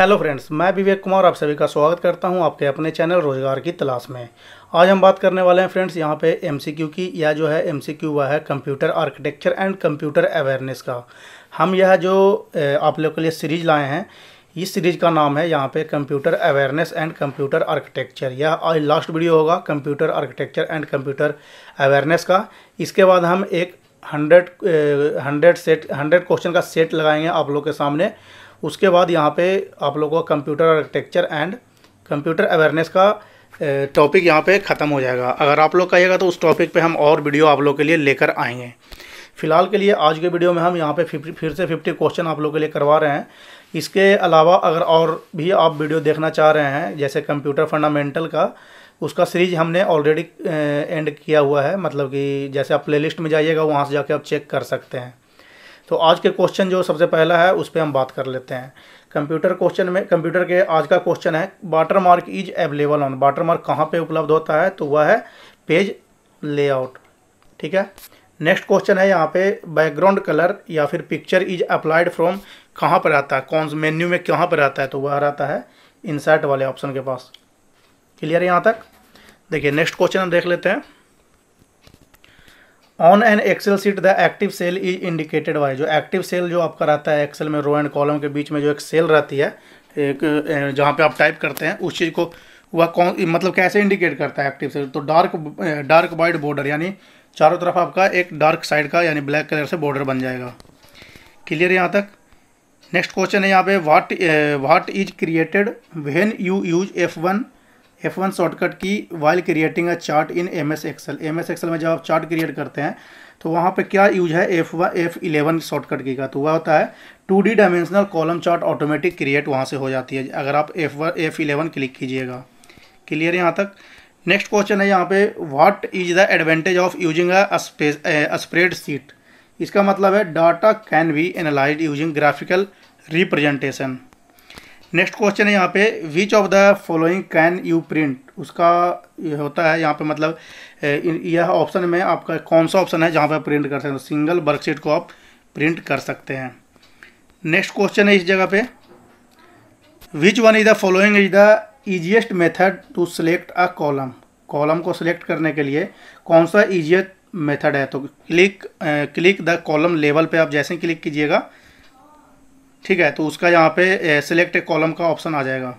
Hello friends, मैं विवेक कुमार आप सभी का स्वागत करता हूं आपके अपने चैनल रोजगार की तलाश में। आज हम बात करने वाले हैं फ्रेंड्स यहां पे एमसीक्यू की। यह जो है एमसीक्यू वह है computer architecture and computer awareness का। हम यह जो आप लोगों के लिए सीरीज लाए हैं, इस सीरीज का नाम है यहाँ पे computer awareness and computer architecture. यह आज लास्ट वीडियो होगा computer architecture and computer awareness का। इसके बाद हम एक 100 क्वेश्चन का सेट लगाएंगे आप लोग के सामने। उसके बाद यहाँ पे आप लोगों को computer architecture and computer awareness का टॉपिक यहाँ पे ख़त्म हो जाएगा। अगर आप लोग कहिएगा तो उस टॉपिक पे हम और वीडियो आप लोग के लिए लेकर आएंगे। फिलहाल के लिए आज के वीडियो में हम यहाँ पे फिर से 50 क्वेश्चन आप लोगों के लिए करवा रहे हैं। इसके अलावा अगर और भी आप वीडियो देखना चाह रहे हैं जैसे कंप्यूटर फंडामेंटल का, उसका सीरीज हमने ऑलरेडी एंड किया हुआ है। मतलब कि जैसे आप प्लेलिस्ट में जाइएगा वहाँ से जाके आप चेक कर सकते हैं। तो आज के क्वेश्चन जो सबसे पहला है उस पर हम बात कर लेते हैं। कंप्यूटर के आज का क्वेश्चन है water mark is available on. Water mark कहाँ पे उपलब्ध होता है? तो वह है पेज लेआउट। ठीक है। नेक्स्ट क्वेश्चन है यहाँ पे बैकग्राउंड कलर या फिर पिक्चर इज अप्लाइड फ्रॉम कहाँ पर आता है, कौन से मेन्यू में कहाँ पर आता है? तो वह रहता है इंसर्ट वाले ऑप्शन के पास। क्लियर है यहाँ तक? देखिए नेक्स्ट क्वेश्चन हम देख लेते हैं। On an Excel sheet the active cell is indicated by. जो एक्टिव सेल जो आपका रहता है एक्सेल में रो एंड कॉलम के बीच में जो एक सेल रहती है, एक जहाँ पे आप टाइप करते हैं, उस चीज़ को वह कौन मतलब कैसे इंडिकेट करता है एक्टिव सेल? तो डार्क वाइड बॉर्डर, यानी चारों तरफ आपका एक डार्क साइड का यानी ब्लैक कलर से बॉर्डर बन जाएगा। क्लियर यहाँ तक? नेक्स्ट क्वेश्चन है यहाँ पे what is created when you use F1 shortcut key while creating a chart in MS Excel. MS Excel में जब आप चार्ट क्रिएट करते हैं तो वहाँ पे क्या यूज है F11 शॉर्टकट की का? तो वह होता है 2D dimensional column chart automatic create वहाँ से हो जाती है अगर आप F11 क्लिक कीजिएगा। क्लियर यहाँ तक? नेक्स्ट क्वेश्चन है यहाँ पे what is the advantage of using a spreadsheet. इसका मतलब है data can be analysed using graphical representation. Next question है यहाँ पे which of the following can you print. उसका ये होता है यहाँ पे मतलब यह ऑप्शन में आपका कौन सा ऑप्शन है जहाँ पे प्रिंट कर सकते हैं? सिंगल वर्कशीट को आप प्रिंट कर सकते हैं। नेक्स्ट क्वेश्चन है इस जगह पे which one is the following is the easiest method to select a column. Column को सिलेक्ट करने के लिए कौन सा ईजीएस्ट मेथड है? तो क्लिक द कॉलम लेवल पे आप जैसे ही क्लिक कीजिएगा, ठीक है, तो उसका यहाँ पे सिलेक्ट ए कॉलम का ऑप्शन आ जाएगा।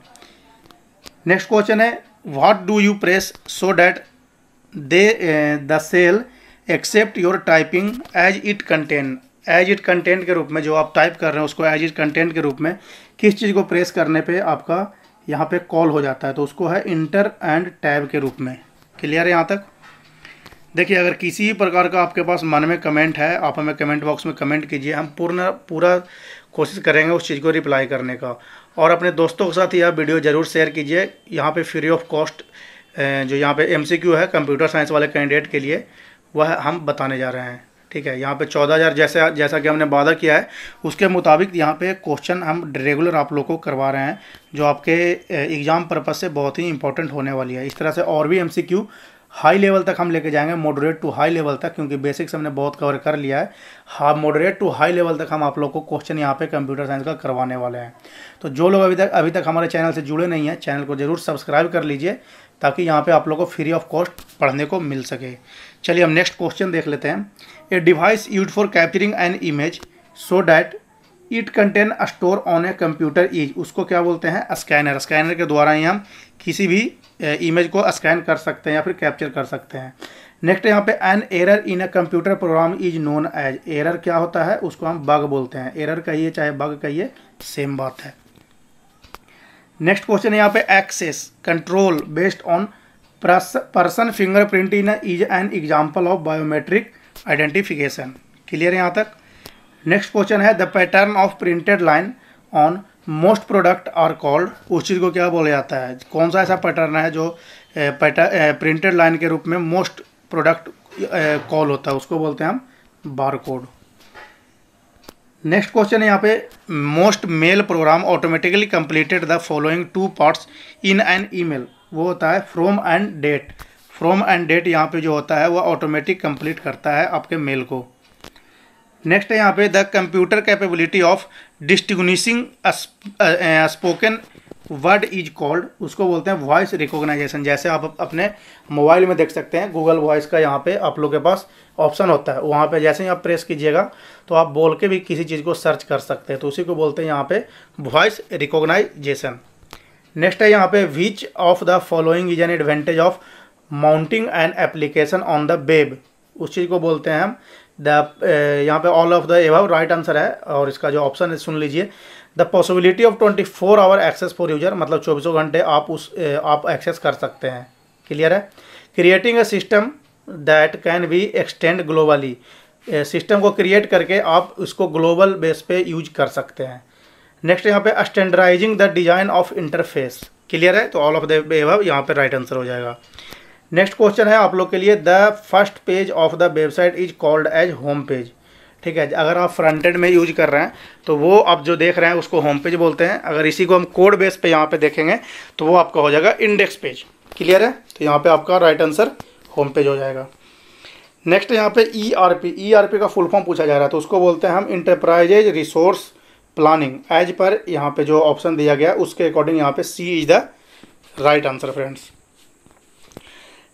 नेक्स्ट क्वेश्चन है what do you press so that the cell accept your typing as it content. As it content के रूप में जो आप टाइप कर रहे हैं उसको एज इट कंटेंट के रूप में किस चीज़ को प्रेस करने पे आपका यहाँ पे कॉल हो जाता है? तो उसको है इंटर एंड टैब के रूप में। क्लियर है यहाँ तक? देखिए अगर किसी प्रकार का आपके पास मन में कमेंट है आप हमें कमेंट बॉक्स में कमेंट कीजिए। हम पूरा कोशिश करेंगे उस चीज़ को रिप्लाई करने का। और अपने दोस्तों के साथ यह वीडियो ज़रूर शेयर कीजिए। यहाँ पे फ्री ऑफ कॉस्ट जो यहाँ पे MCQ है कंप्यूटर साइंस वाले कैंडिडेट के लिए वह हम बताने जा रहे हैं। ठीक है। यहाँ पे 14,000 जैसा कि हमने वादा किया है उसके मुताबिक यहाँ पे क्वेश्चन हम रेगुलर आप लोग को करवा रहे हैं जो आपके एग्ज़ाम पर्पज़ से बहुत ही इंपॉर्टेंट होने वाली है। इस तरह से और भी MCQ हाई लेवल तक हम लेके जाएंगे, मॉडरेट टू हाई लेवल तक, क्योंकि बेसिक्स हमने बहुत कवर कर लिया है। हाँ, मॉडरेट टू हाई लेवल तक हम आप लोग को क्वेश्चन यहाँ पे कंप्यूटर साइंस का करवाने वाले हैं। तो जो लोग अभी तक हमारे चैनल से जुड़े नहीं हैं, चैनल को जरूर सब्सक्राइब कर लीजिए ताकि यहाँ पे आप लोग को फ्री ऑफ कॉस्ट पढ़ने को मिल सके। चलिए हम नेक्स्ट क्वेश्चन देख लेते हैं। A device use for capturing an image so that it contain store on a computer is. उसको क्या बोलते हैं? स्कैनर। स्कैनर के द्वारा ही हम किसी भी इमेज को स्कैन कर सकते हैं या फिर कैप्चर कर सकते हैं। नेक्स्ट यहाँ पे an error in a computer program is known as. Error क्या होता है? उसको हम बग बोलते हैं। एरर कहिए चाहे बग कहिए सेम बात है। नेक्स्ट क्वेश्चन यहाँ पे access control based on person fingerprint in is an example of biometric identification. Clear है यहाँ तक? नेक्स्ट क्वेश्चन है the pattern of printed line on most product are called. उस चीज़ को क्या बोला जाता है? कौन सा ऐसा पैटर्न है जो प्रिंटेड लाइन के रूप में मोस्ट प्रोडक्ट कॉल होता है? उसको बोलते हैं हम बार कोड। नेक्स्ट क्वेश्चन है यहाँ पे most mail program automatically completed the following 2 parts in an email. वो होता है from and date. From and date यहाँ पे जो होता है वह ऑटोमेटिक कंप्लीट करता है आपके मेल को। नेक्स्ट है यहाँ पे the computer capability of distinguishing spoken word is called, उसको बोलते हैं वॉइस रिकॉग्नाइजेशन। जैसे आप अपने मोबाइल में देख सकते हैं गूगल वॉइस का यहाँ पे आप लोग के पास ऑप्शन होता है, वहाँ पे जैसे ही आप प्रेस कीजिएगा तो आप बोल के भी किसी चीज़ को सर्च कर सकते हैं, तो उसी को बोलते हैं यहाँ पे वॉइस रिकॉग्नाइजेशन। नेक्स्ट है यहाँ पे which of the following is an advantage of mounting an application on the web, उस चीज़ को बोलते हैं हम यहाँ पे all of the above right answer है, और इसका जो ऑप्शन है सुन लीजिए। The possibility of 24 hour access for user, मतलब 24 घंटे आप एक्सेस कर सकते हैं। क्लियर है। Creating a system that can be extend globally, system को क्रिएट करके आप उसको ग्लोबल बेस पे यूज कर सकते हैं। नेक्स्ट यहाँ पे standardising the design of interface. Clear है, तो ऑल ऑफ द एबव यहाँ पे राइट आंसर हो जाएगा। नेक्स्ट क्वेश्चन है आप लोग के लिए, the first page of the website is called age home page. ठीक है, अगर आप फ्रंट एंड में यूज कर रहे हैं तो वो आप जो देख रहे हैं उसको होम पेज बोलते हैं। अगर इसी को हम कोड बेस पे यहाँ पे देखेंगे तो वो आपका हो जाएगा इंडेक्स पेज। क्लियर है, तो यहाँ पे आपका राइट आंसर होम पेज हो जाएगा। नेक्स्ट यहाँ पे ERP का फुल फॉर्म पूछा जा रहा है, तो उसको बोलते हैं हम enterprises resource planning. As per यहाँ पे जो ऑप्शन दिया गया उसके अकॉर्डिंग यहाँ पे C is the right answer friends.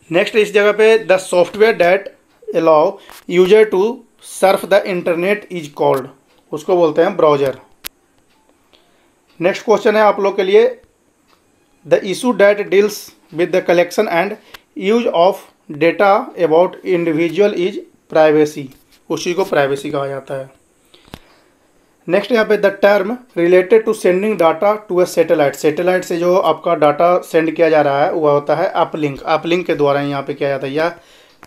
Next इस जगह पे the software that allow user to surf the internet is called, उसको बोलते हैं ब्राउजर। नेक्स्ट क्वेश्चन है आप लोग के लिए, the issue that deals with the collection and use of data about individual is privacy, उस चीज़ को प्राइवेसी कहा जाता है। नेक्स्ट यहाँ पे the term related to sending data to a satellite, satellite से जो आपका डाटा सेंड किया जा रहा है वह होता है अपलिंक, अपलिंक के द्वारा यहाँ पे किया जाता है। यह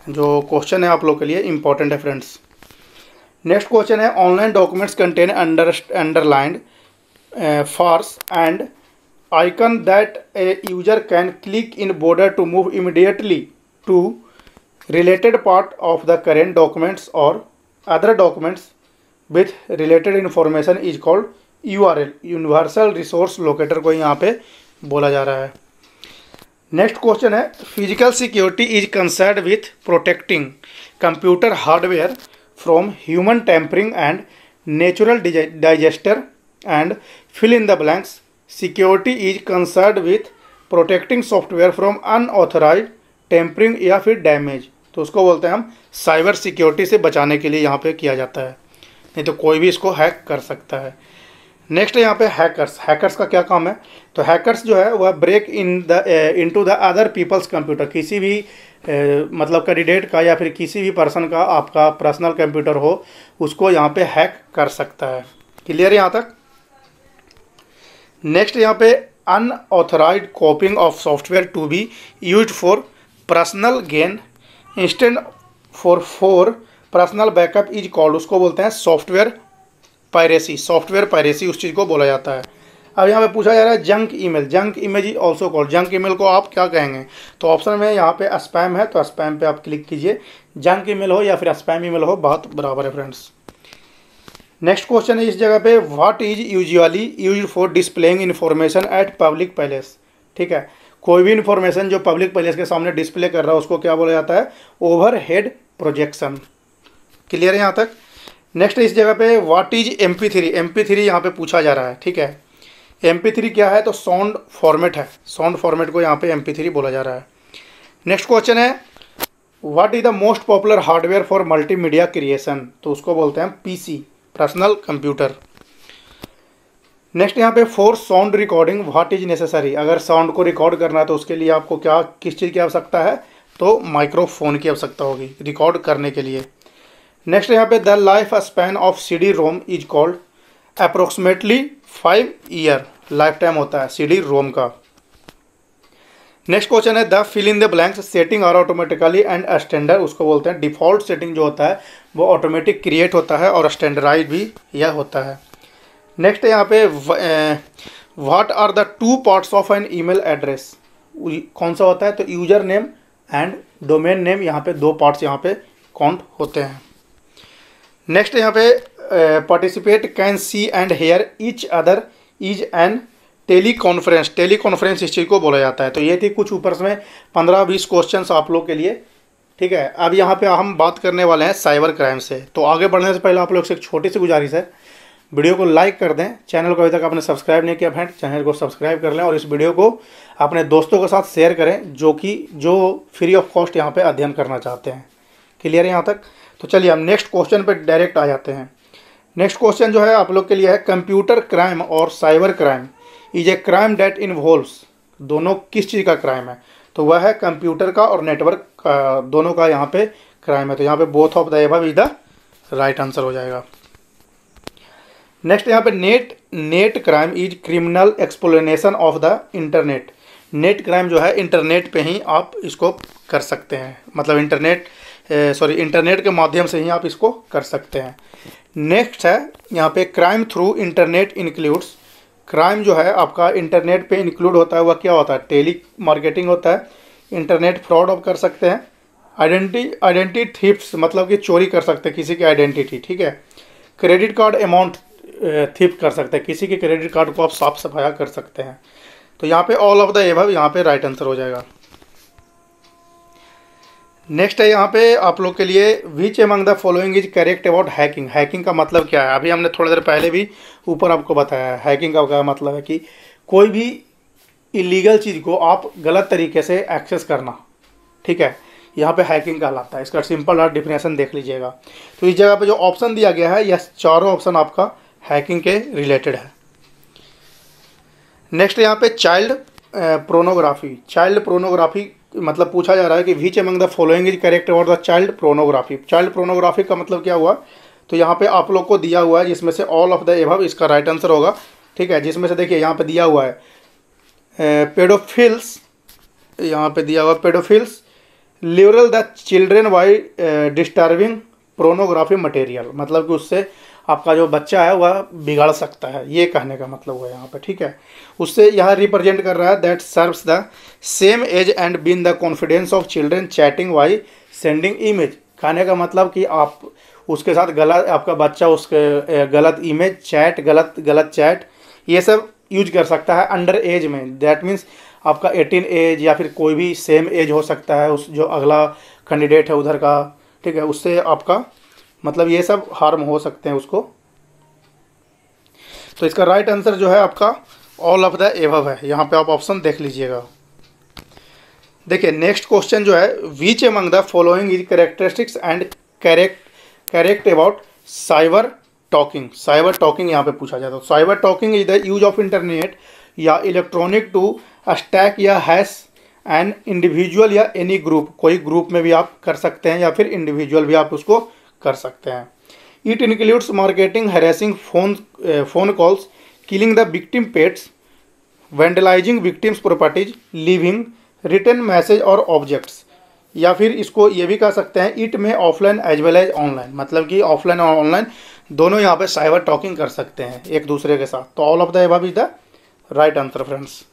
जो क्वेश्चन है आप लोग के लिए इंपॉर्टेंट है फ्रेंड्स। नेक्स्ट क्वेश्चन है online documents contain underlined force and icon that a user can click in border to move immediately to related part of the current documents or other documents with related information is called URL, universal resource locator को यहाँ पे बोला जा रहा है। Next question है physical security is concerned with protecting computer hardware from human tampering and natural disaster and fill in the blanks. Security is concerned with protecting software from unauthorised tampering या फिर डैमेज, तो उसको बोलते हैं हम cyber security से बचाने के लिए यहाँ पे किया जाता है, नहीं तो कोई भी इसको हैक कर सकता है। नेक्स्ट यहाँ पे हैकर्स का क्या काम है, तो हैकर्स जो है वह break into the other people's computer, किसी भी मतलब कैंडिडेट का या फिर किसी भी पर्सन का आपका पर्सनल कंप्यूटर हो उसको यहाँ पे हैक कर सकता है। क्लियर यहाँ तक। नेक्स्ट यहाँ पे unauthorised copying of software to be used for personal gain instant for personal backup is called, उसको बोलते हैं सॉफ्टवेयर पायरेसी। सॉफ्टवेयर पायरेसी उस चीज़ को बोला जाता है। अब यहाँ पे पूछा जा रहा है junk email, junk image is also called, junk email को आप क्या कहेंगे, तो ऑप्शन में यहाँ पे स्पैम है, तो स्पैम पे आप क्लिक कीजिए। जंक ईमेल हो या फिर स्पैम ईमेल हो, बात बराबर है फ्रेंड्स। नेक्स्ट क्वेश्चन है इस जगह पे what is usually used for displaying information at public place. ठीक है, कोई भी इन्फॉर्मेशन जो पब्लिक प्लेस के सामने डिस्प्ले कर रहा है उसको क्या बोला जाता है, ओवरहेड प्रोजेक्शन। क्लियर है यहाँ तक। नेक्स्ट इस जगह पे व्हाट इज MP3, MP3 यहाँ पे पूछा जा रहा है। ठीक है, MP3 क्या है, तो साउंड फॉर्मेट है, साउंड फॉर्मेट को यहाँ पे MP3 बोला जा रहा है। नेक्स्ट क्वेश्चन है what is the most popular hardware for multimedia creation, तो उसको बोलते हैं PC, पर्सनल कंप्यूटर। नेक्स्ट यहाँ पे for sound recording what is necessary, अगर साउंड को रिकॉर्ड करना है तो उसके लिए आपको क्या किस चीज़ की आवश्यकता है, तो माइक्रोफोन की आवश्यकता होगी रिकॉर्ड करने के लिए। नेक्स्ट यहाँ पे the life span of CD-ROM is called approximately 5 year, life time होता है CD-ROM का। नेक्स्ट क्वेश्चन है the fill in the blanks setting are automatically and standard, उसको बोलते हैं डिफ़ॉल्ट सेटिंग जो होता है वो ऑटोमेटिक क्रिएट होता है और स्टैंडर्डाइज भी यह होता है। नेक्स्ट यहाँ पे what are the 2 parts of an email address, कौन सा होता है, तो user name and domain name, यहाँ पे 2 पार्ट्स यहाँ पे काउंट होते हैं। नेक्स्ट यहाँ पे participate can see and hear each other is an teleconference इस चीज़ को बोला जाता है। तो ये थी कुछ ऊपर में 15-20 क्वेश्चंस आप लोग के लिए ठीक है, अब यहाँ पे हम बात करने वाले हैं साइबर क्राइम से। तो आगे बढ़ने से पहले आप लोग से एक छोटी सी गुजारिश है, वीडियो को लाइक कर दें, चैनल को अभी तक आपने सब्सक्राइब नहीं किया फ्रेंड, चैनल को सब्सक्राइब कर लें और इस वीडियो को अपने दोस्तों के साथ शेयर करें जो फ्री ऑफ कॉस्ट यहाँ पे अध्ययन करना चाहते हैं। क्लियर है यहाँ तक? तो चलिए हम नेक्स्ट क्वेश्चन पे डायरेक्ट आ जाते हैं। नेक्स्ट क्वेश्चन जो है आप लोग के लिए है, कंप्यूटर क्राइम और cyber crime is a crime that involves, दोनों किस चीज़ का क्राइम है? तो वह है कंप्यूटर का और नेटवर्क का, दोनों का यहाँ पे क्राइम है। तो यहाँ पे both of the above is the right answer हो जाएगा। नेक्स्ट यहाँ पे net crime is criminal exploitation of the internet. Net crime जो है इंटरनेट पे ही आप इसको कर सकते हैं, मतलब इंटरनेट के माध्यम से ही आप इसको कर सकते हैं। नेक्स्ट है यहाँ पे crime through internet includes. Crime जो है आपका इंटरनेट पे इंक्लूड होता है, वह क्या होता है? टेली मार्केटिंग होता है, इंटरनेट फ्रॉड आप कर सकते हैं, आइडेंटिटी थीफ्स मतलब कि चोरी कर सकते हैं किसी की आइडेंटिटी, ठीक है। क्रेडिट कार्ड अमाउंट थीफ कर सकते हैं, किसी के क्रेडिट कार्ड को आप साफ सफाया कर सकते हैं। तो यहाँ पे ऑल ऑफ द एबव यहाँ पे राइट आंसर हो जाएगा। नेक्स्ट है यहाँ पे आप लोग के लिए, विच among the following is correct about hacking. Hacking का मतलब क्या है? अभी हमने थोड़ी देर पहले भी ऊपर आपको बताया है। हैकिंग का क्या मतलब है कि कोई भी इलीगल चीज़ को आप गलत तरीके से एक्सेस करना, ठीक है, यहाँ पे हैकिंग कहलाता है। इसका सिंपल डिफिनेशन देख लीजिएगा। तो इस जगह पे जो ऑप्शन दिया गया है, यह चारों ऑप्शन आपका हैकिंग के रिलेटेड है। नेक्स्ट यहाँ पे चाइल्ड प्रोनोग्राफी। चाइल्ड प्रोनोग्राफी मतलब पूछा जा रहा है कि which among the following is correct about the child pornography. Child pornography का मतलब क्या हुआ? तो यहाँ पे आप लोग को दिया हुआ है जिसमें से ऑल ऑफ द एबव इसका राइट आंसर होगा, ठीक है। जिसमें से देखिए यहाँ पे दिया हुआ है पेडोफिल्स, यहाँ पे दिया हुआ paedophiles lure the children by disturbing pornography material, मतलब कि उससे आपका जो बच्चा है वह बिगड़ सकता है, ये कहने का मतलब हुआ यहाँ पे, ठीक है। उससे यह रिप्रेजेंट कर रहा है that serves the same as and win the confidence of children chatting via sending image. कहने का मतलब कि आप उसके साथ गलत, आपका बच्चा उसके गलत इमेज चैट, गलत चैट ये सब यूज कर सकता है अंडर एज में। दैट मीन्स आपका 18 एज या फिर कोई भी सेम एज हो सकता है उस जो अगला कैंडिडेट है उधर का, ठीक है। उससे आपका मतलब ये सब हार्म हो सकते हैं उसको। तो इसका राइट आंसर जो है आपका ऑल ऑफ द एबव है। यहाँ पे आप ऑप्शन देख लीजिएगा। देखिए नेक्स्ट क्वेश्चन जो है, which among the following is characteristics and correct about cyber talking. Cyber talking यहाँ पे पूछा जाता है। Cyber talking is the use of internet या इलेक्ट्रॉनिक टू अटैक या हैश एन इंडिविजुअल या एनी ग्रुप। कोई ग्रुप में भी आप कर सकते हैं या फिर इंडिविजुअल भी आप उसको कर सकते हैं। It includes marketing, harassing, phone calls, killing the victim pets, vandalising victims properties, leaving return message or objects. या फिर इसको ये भी कह सकते हैं इट में offline as well as online, मतलब कि ऑफलाइन और ऑनलाइन दोनों यहाँ पे साइबर टॉकिंग कर सकते हैं एक दूसरे के साथ। तो all of the above is the right answer friends.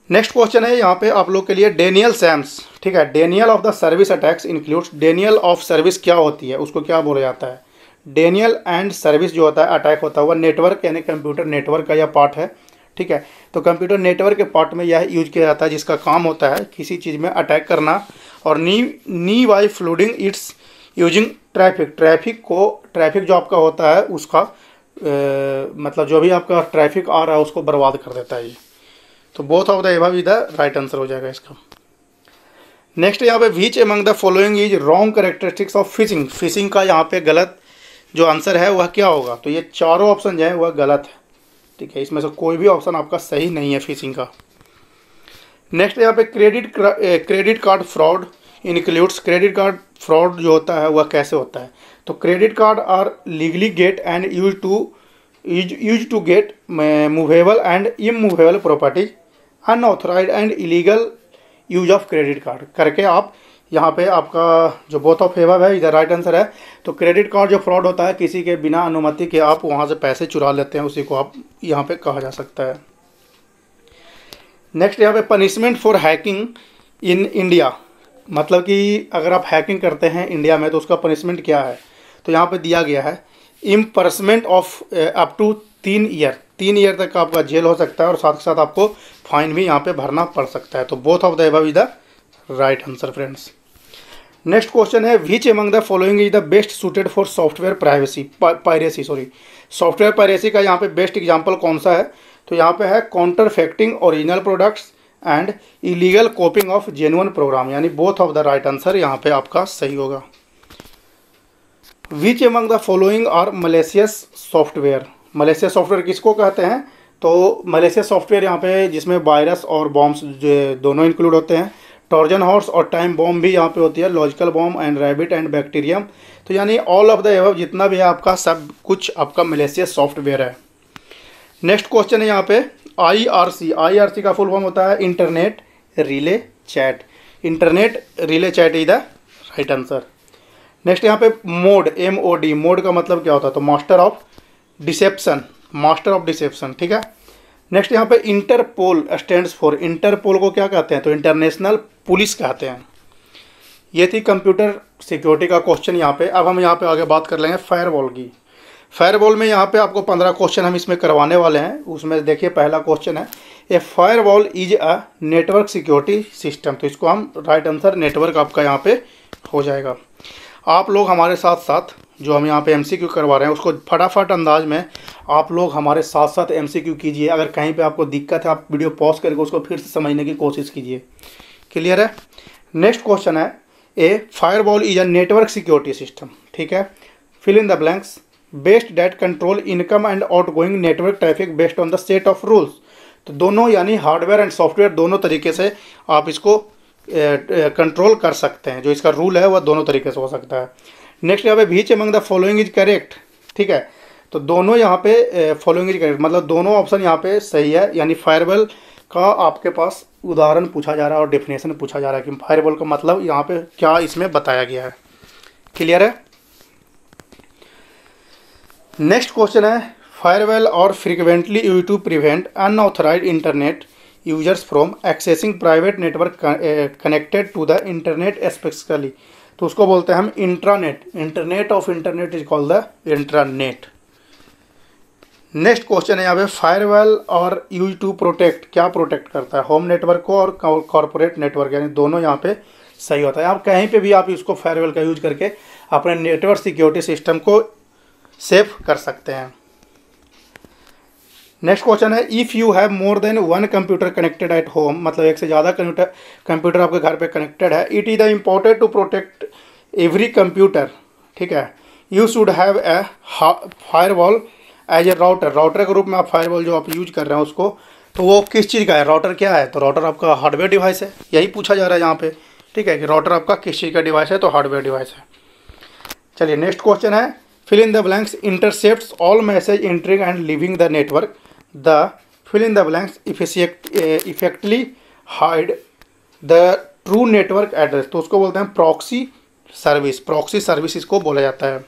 Next question है यहाँ पे आप लोग के लिए, डेनियल सैम्स, ठीक है। Daniel of the service attacks includes. Daniel of service क्या होती है, उसको क्या बोला जाता है? डेनियल एंड सर्विस जो होता है अटैक होता हुआ नेटवर्क यानी कंप्यूटर नेटवर्क का यह पार्ट है, ठीक है। तो कंप्यूटर नेटवर्क के पार्ट में यह यूज किया जाता है जिसका काम होता है किसी चीज़ में अटैक करना। और नी बाई फ्लूडिंग इट्स यूजिंग ट्रैफिक जो आपका होता है उसका मतलब जो भी आपका ट्रैफिक आ रहा है उसको बर्बाद कर देता है ये। तो both of the above is the right answer हो जाएगा इसका। नेक्स्ट यहाँ पे, which among the following is wrong characteristics of fishing. Fishing का यहाँ पे गलत जो आंसर है वह क्या होगा? तो ये चारों ऑप्शन जो है वह गलत है, ठीक है। इसमें से कोई भी ऑप्शन आपका सही नहीं है फिशिंग का। नेक्स्ट यहाँ पे, credit card fraud includes. Credit card fraud जो होता है वह कैसे होता है? तो credit card are legally get and use to get movable and immovable properties, unauthorised and illegal use of credit card करके आप यहाँ पे आपका जो बोथ ऑफ एबव है इधर राइट आंसर है। तो क्रेडिट कार्ड जो फ्रॉड होता है किसी के बिना अनुमति के आप वहाँ से पैसे चुरा लेते हैं, उसी को आप यहाँ पे कहा जा सकता है। नेक्स्ट यहाँ पे, punishment for hacking in India, मतलब कि अगर आप हैकिंग करते हैं इंडिया में तो उसका पनिशमेंट क्या है? तो यहाँ पे दिया गया है imprisonment of up to 3 year. 3 year तक का आपका जेल हो सकता है और साथ के साथ आपको फाइन भी यहाँ पे भरना पड़ सकता है। तो both of the above is the right answer friends. Next question है which among the following is the best suited for software piracy software piracy का यहाँ पे बेस्ट एग्जांपल कौन सा है? तो यहाँ पे है counterfeiting original products and illegal copying of genuine program, यानी both of the right answer यहाँ पे आपका सही होगा। Which among the following are malicious software, malicious software किसको कहते हैं? तो मलेशियस सॉफ्टवेयर यहाँ पे जिसमें वायरस और बॉम्ब्स दोनों इंक्लूड होते हैं, ट्रोजन हॉर्स और टाइम बॉम्ब भी यहाँ पे होती है, logical bomb and rabbit and bacterium. तो यानी ऑल ऑफ द एबव जितना भी है आपका सब कुछ आपका मलेशियस सॉफ्टवेयर है। नेक्स्ट क्वेश्चन है यहाँ पे IRC का फुल फॉर्म होता है internet relay chat, internet relay chat is the right answer. Next यहाँ पे मोड MOD, मोड का मतलब क्या होता है? तो मास्टर ऑफ डिसेप्शन, ठीक है। नेक्स्ट यहाँ पे इंटरपोल स्टैंड्स फॉर, इंटरपोल को क्या कहते हैं? तो इंटरनेशनल पुलिस कहते हैं। ये थी कंप्यूटर सिक्योरिटी का क्वेश्चन यहाँ पे। अब हम यहाँ पे आगे बात कर लेंगे फायरवॉल की। फायरवॉल में यहाँ पे आपको 15 क्वेश्चन हम इसमें करवाने वाले हैं। उसमें देखिए पहला क्वेश्चन है a firewall is a network security system, तो इसको हम राइट आंसर नेटवर्क आपका यहाँ पे हो जाएगा। आप लोग हमारे साथ साथ जो हम यहाँ पे MCQ करवा रहे हैं उसको फटाफट अंदाज में आप लोग हमारे साथ साथ MCQ कीजिए। अगर कहीं पे आपको दिक्कत है आप वीडियो पॉज करके उसको फिर से समझने की कोशिश कीजिए। क्लियर है? नेक्स्ट क्वेश्चन है a firewall is a network security system, ठीक है। Fill in the blanks based that control incoming and outgoing network traffic based on the set of rules. तो दोनों यानी हार्डवेयर एंड सॉफ्टवेयर दोनों तरीके से आप इसको कंट्रोल कर सकते हैं। जो इसका रूल है वह दोनों तरीके से हो सकता है। नेक्स्ट यहाँ पे which among the following is correct, ठीक है। तो दोनों यहाँ पे फॉलोइंग इज करेक्ट मतलब दोनों ऑप्शन यहाँ पे सही है। यानी फायरवॉल का आपके पास उदाहरण पूछा जा रहा है और डेफिनेशन पूछा जा रहा है कि फायरवॉल का मतलब यहाँ पे क्या इसमें बताया गया है। क्लियर है? नेक्स्ट क्वेश्चन है firewall are frequently use to prevent unauthorised internet users from accessing private network connected to the internet specifically. तो उसको बोलते हैं हम intranet, internet of internet is called the intranet. Next question है यहाँ पे firewall are use to protect, क्या protect करता है? होम नेटवर्क को और कॉर्पोरेट नेटवर्क, यानी दोनों यहाँ पे सही होता है। आप कहीं पे भी आप इसको फायरवॉल का यूज करके अपने नेटवर्क सिक्योरिटी सिस्टम को सेफ कर सकते हैं। नेक्स्ट क्वेश्चन है if you have more than one computer connected at home, मतलब एक से ज़्यादा कंप्यूटर आपके घर पे कनेक्टेड है, it is the important to protect every computer, ठीक है। You should have a firewall as a router के रूप में आप फायरवॉल जो आप यूज कर रहे हैं उसको, तो वो किस चीज़ का है? राउटर क्या है? तो राउटर आपका हार्डवेयर डिवाइस है, यही पूछा जा रहा है यहाँ पे, ठीक है, कि राउटर आपका किस चीज़ का डिवाइस है? तो हार्डवेयर डिवाइस है। चलिए नेक्स्ट क्वेश्चन है fill in the blanks intercepts all message entering and leaving the network, the fill in the blanks effectively hide the true network address. तो उसको बोलते हैं प्रॉक्सी सर्विस, प्रॉक्सी सर्विस इसको बोला जाता है।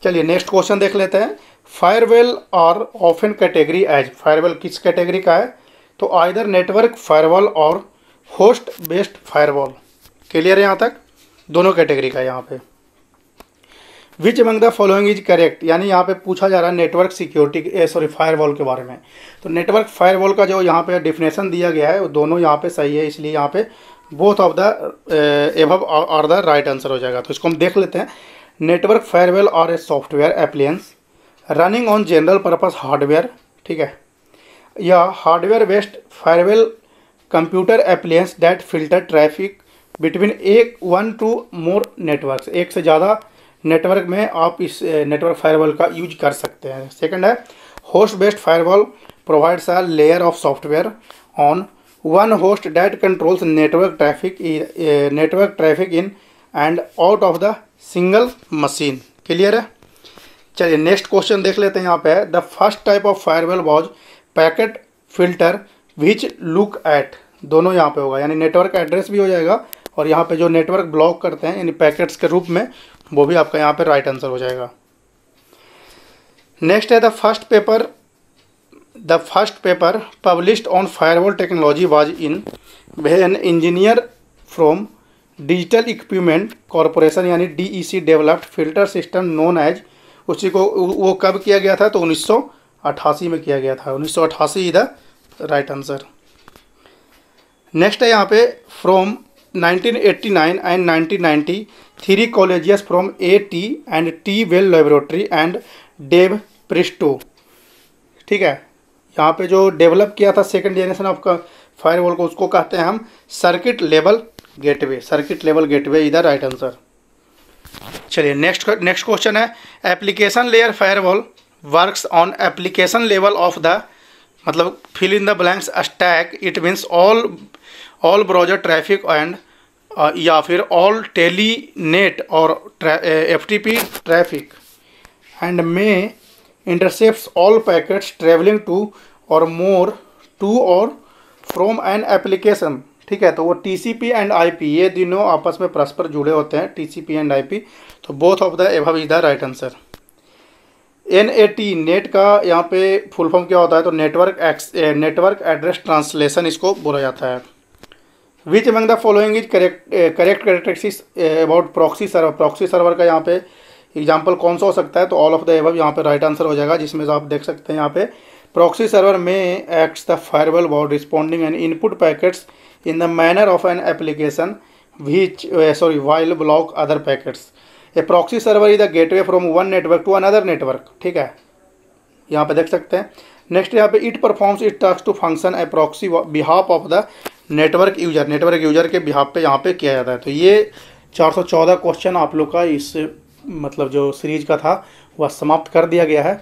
चलिए नेक्स्ट क्वेश्चन देख लेते हैं फायरवॉल और ऑफन कैटेगरी एज, फायरवॉल किस कैटेगरी का है? तो आइदर नेटवर्क फायरवॉल और होस्ट बेस्ड फायरवॉल। क्लियर है यहाँ तक? दोनों कैटेगरी का है यहाँ पे। Which among the following is correct, यानी यहाँ पे पूछा जा रहा है नेटवर्क सिक्योरिटी फायरवॉल के बारे में। तो नेटवर्क फायरवॉल का जो यहाँ पे डिफिनेशन दिया गया है वो दोनों यहाँ पे सही है, इसलिए यहाँ पे both of the above are the right answer हो जाएगा। तो इसको हम देख लेते हैं। नेटवर्क फायरवॉल और a software appliances running on general purpose hardware, ठीक है, या hardware based firewall computer appliances that filter traffic between one two more networks, एक से ज़्यादा नेटवर्क में आप इस नेटवर्क फायरवॉल का यूज कर सकते हैं। सेकंड है host based firewall provides a layer of software on one host that controls network traffic in and out of the single machine. Clear है? चलिए नेक्स्ट क्वेश्चन देख लेते हैं। यहाँ पे the first type of firewall was packet filter which look at, दोनों यहाँ पे होगा, यानी नेटवर्क एड्रेस भी हो जाएगा और यहाँ पे जो नेटवर्क ब्लॉक करते हैं यानी पैकेट्स के रूप में, वो भी आपका यहाँ पे राइट आंसर हो जाएगा। नेक्स्ट है the first paper published on firewall technology was in when engineer from Digital Equipment Corporation यानी DEC developed filter system known as, उसी को वो कब किया गया था? तो 1988 में किया गया था। 1988 is the right answer. Next है यहाँ पे from 1989 and 1990 3 colleges from AT and T Well Laboratory and Dave Presto। ठीक है, यहाँ पे जो डेवलप किया था सेकंड जनरेशन ऑफ फायरवॉल को, उसको कहते हैं हम circuit level gateway. Circuit level gateway इधर राइट आंसर। चलिए नेक्स्ट क्वेश्चन है, application layer firewall works on application level of the, मतलब fill in the blanks stack, it means all browser traffic and या फिर all telnet or FTP traffic and may intercepts all packets travelling to or more to or from an application. ठीक है, तो वो TCP and IP ये दोनों आपस में परस्पर जुड़े होते हैं, TCP एंड IP। तो both of the above is the right answer. NAT net का यहाँ पे फुल फॉर्म क्या होता है, तो नेटवर्क एड्रेस ट्रांसलेशन इसको बोला जाता है। Which among the following is correct characteristics about proxy server. Proxy server का यहाँ पे एग्जाम्पल कौन सा हो सकता है, तो ऑल ऑफ द एबव यहाँ पे राइट आंसर हो जाएगा, जिसमें से आप देख सकते हैं यहाँ पे प्रॉक्सी सर्वर में acts the firewall about responding and input packets in the manner of an application which while block other packets। a proxy server is the gateway from one network to another network। ठीक है, यहाँ पे देख सकते हैं। Next यहाँ पे it performs it task to function a proxy behalf of the network user. Network user के बिहाफ पे यहाँ पे किया जाता है। तो ये 414 क्वेश्चन आप लोग का इस मतलब जो सीरीज का था वह समाप्त कर दिया गया है।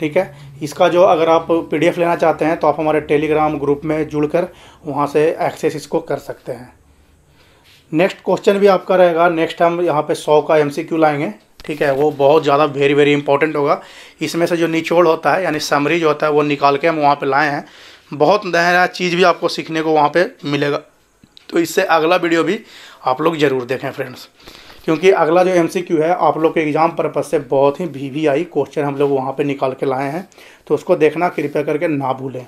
ठीक है, इसका जो अगर आप PDF लेना चाहते हैं तो आप हमारे टेलीग्राम ग्रुप में जुड़कर वहाँ से एक्सेस इसको कर सकते हैं। नेक्स्ट क्वेश्चन भी आपका रहेगा। नेक्स्ट हम यहाँ पे 100 का MCQ लाएंगे। ठीक है, वो बहुत ज़्यादा वेरी इंपॉर्टेंट होगा। इसमें से जो निचोड़ होता है यानी समरी जो होता है वो निकाल के हम वहाँ पे लाए हैं। बहुत नया चीज़ भी आपको सीखने को वहाँ पे मिलेगा। तो इससे अगला वीडियो भी आप लोग ज़रूर देखें फ्रेंड्स, क्योंकि अगला जो MCQ है आप लोग के एग्ज़ाम पर्पज़ से बहुत ही VVI क्वेश्चन हम लोग वहाँ पे निकाल के लाए हैं। तो उसको देखना कृपया करके ना भूलें।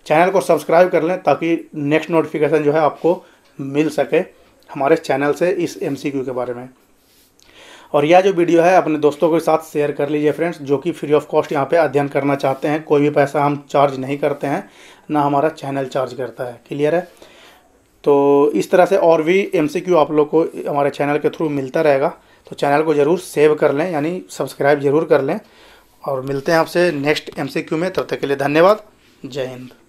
चैनल को सब्सक्राइब कर लें ताकि नेक्स्ट नोटिफिकेशन जो है आपको मिल सके हमारे चैनल से इस MCQ के बारे में। और यह जो वीडियो है अपने दोस्तों के साथ शेयर कर लीजिए फ्रेंड्स, जो कि फ्री ऑफ कॉस्ट यहाँ पे अध्ययन करना चाहते हैं। कोई भी पैसा हम चार्ज नहीं करते हैं, ना हमारा चैनल चार्ज करता है। क्लियर है? तो इस तरह से और भी MCQ आप लोग को हमारे चैनल के थ्रू मिलता रहेगा। तो चैनल को ज़रूर सेव कर लें, यानी सब्सक्राइब ज़रूर कर लें। और मिलते हैं आपसे नेक्स्ट MCQ में। तब तक के लिए धन्यवाद। जय हिंद।